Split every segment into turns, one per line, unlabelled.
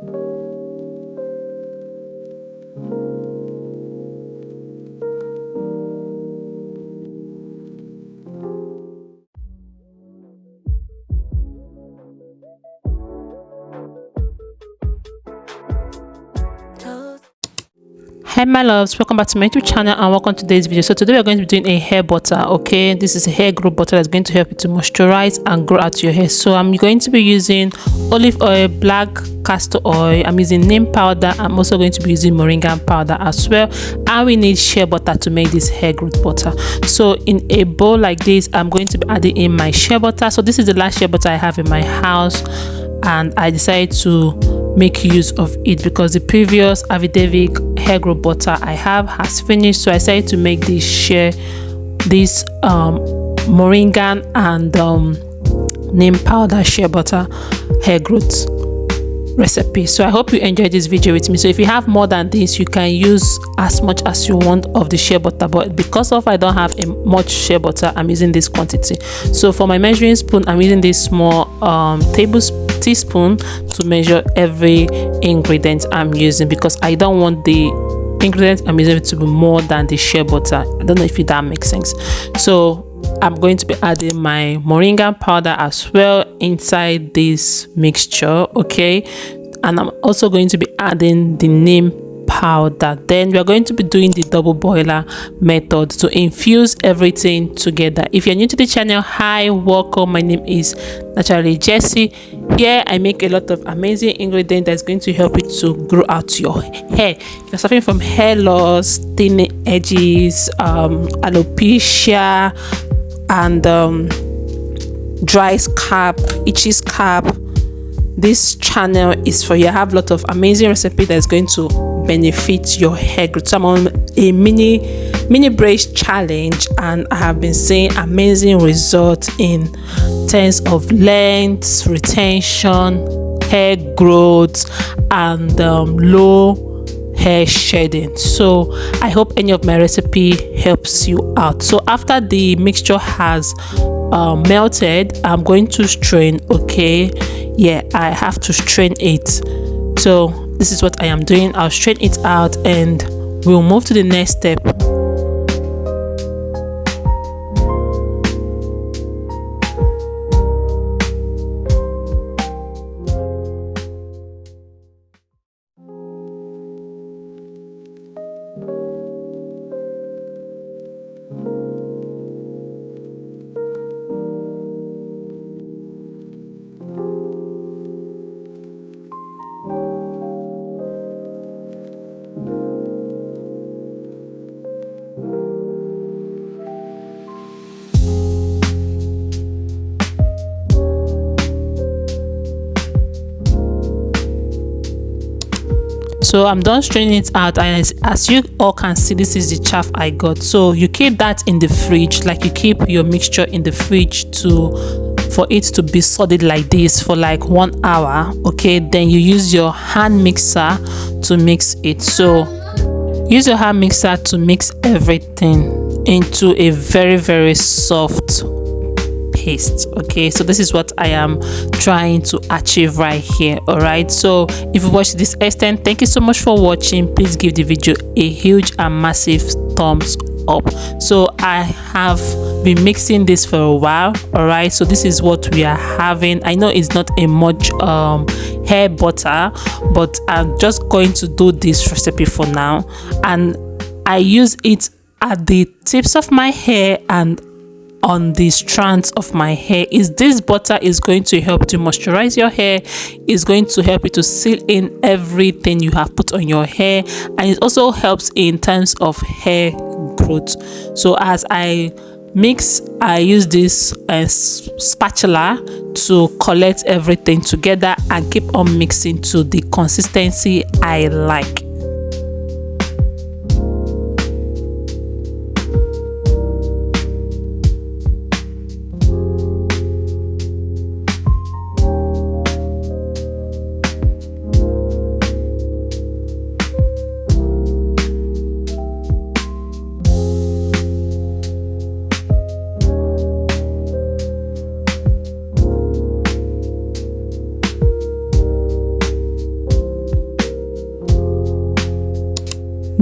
Hi my loves, welcome back to my YouTube channel and welcome to today's video. So today we're going to be doing a hair butter. Okay, this is a hair growth butter that's going to help you to moisturize and grow out your hair. So I'm going to be using olive oil, black castor oil, I'm using neem powder, I'm also going to be using moringa powder as well, and we need shea butter to make this hair growth butter. So in a bowl like this, I'm going to be adding in my shea butter. So this is the last shea butter I have in my house, and I decided to make use of it because the previous Avidavic hair growth butter I have has finished. So I decided to make this moringa and neem powder shea butter hair growth recipe. So I hope you enjoyed this video with me. So if you have more than this, you can use as much as you want of the shea butter, but because of I don't have much shea butter, I'm using this quantity. So for my measuring spoon, I'm using this small teaspoon to measure every ingredient I'm using, because I don't want the ingredients I'm using to be more than the shea butter. I don't know if that makes sense. So I'm going to be adding my moringa powder as well inside this mixture, okay, and I'm also going to be adding the neem powder. Then we are going to be doing the double boiler method to infuse everything together. If you're new to the channel, hi, welcome. My name is Naturally Jessie. Here I make a lot of amazing ingredients that's going to help you to grow out your hair. If you're suffering from hair loss, thin edges, alopecia, and dry scalp, itchy scalp, this channel is for you. I have a lot of amazing recipe that's going to benefit your hair growth. So I'm on a mini braids challenge, and I have been seeing amazing results in terms of length, retention, hair growth, and low hair shedding. So I hope any of my recipe helps you out. So after the mixture has melted, I'm going to strain. Okay, yeah, I have to strain it. So this is what I am doing. I'll strain it out and we'll move to the next step. So I'm done straining it out, and as you all can see, this is the chaff I got. So you keep that in the fridge, like you keep your mixture in the fridge for it to be solid like this for like 1 hour. Okay, then you use your hand mixer to mix it. So use your hand mixer to mix everything into a very soft paste. Okay, so this is what I am trying to achieve right here. All right, so if you watched this extent, thank you so much for watching. Please give the video a huge and massive thumbs up. So I have been mixing this for a while. All right, so this is what we are having. I know it's not a much hair butter, but I'm just going to do this recipe for now, and I use it at the tips of my hair and on the strands of my hair. This butter is going to help to moisturize your hair, is going to help you to seal in everything you have put on your hair, and it also helps in terms of hair growth. So as I mix, I use this spatula to collect everything together and keep on mixing to the consistency I like.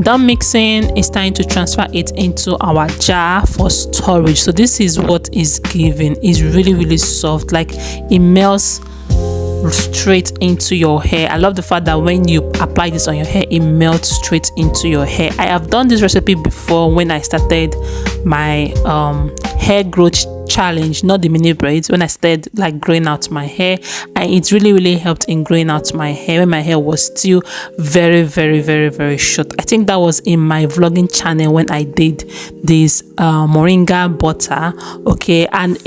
done mixing, it's time to transfer it into our jar for storage. So this is what is giving. It's really soft, like it melts straight into your hair. I love the fact that when you apply this on your hair, it melts straight into your hair. I have done this recipe before when I started my hair growth challenge, not the mini braids, when I started like growing out my hair, and it really helped in growing out my hair when my hair was still very short. I think that was in my vlogging channel when I did this moringa butter, okay, and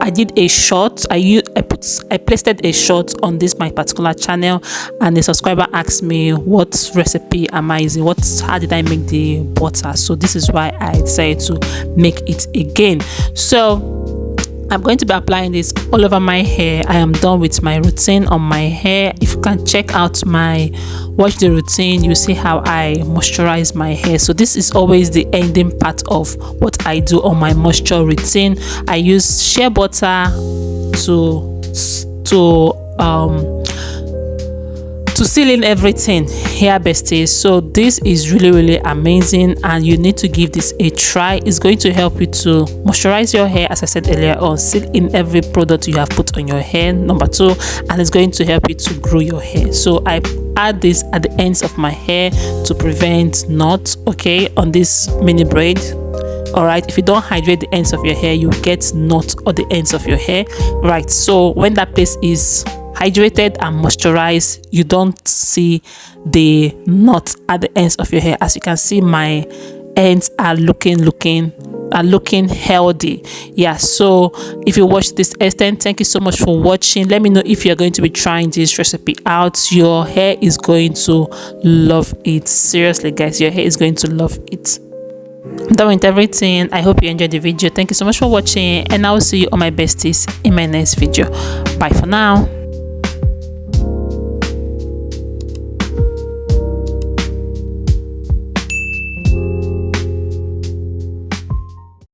I did a short. I pasted a short on this my particular channel, and the subscriber asked me what recipe am I using, how did I make the butter. So this is why I decided to make it again. So I'm going to be applying this all over my hair. I am done with my routine on my hair. If you can check out watch the routine, you see how I moisturize my hair. So this is always the ending part of what I do on my moisture routine. I use shea butter to seal in everything here, besties. So this is really amazing, and you need to give this a try. It's going to help you to moisturize your hair, as I said earlier on, seal in every product you have put on your hair, number 2, and it's going to help you to grow your hair. So I add this at the ends of my hair to prevent knots, okay, on this mini braid. All right, if you don't hydrate the ends of your hair, you get knots on the ends of your hair, right? So when that place is hydrated and moisturized, you don't see the knots at the ends of your hair. As you can see, my ends are looking healthy. Yeah, so if you watch this extent, thank you so much for watching. Let me know if you're going to be trying this recipe out. Your hair is going to love it. Seriously guys, your hair is going to love it. I'm done with everything. I hope you enjoyed the video. Thank you so much for watching, and I will see you on my besties in my next video. Bye for now.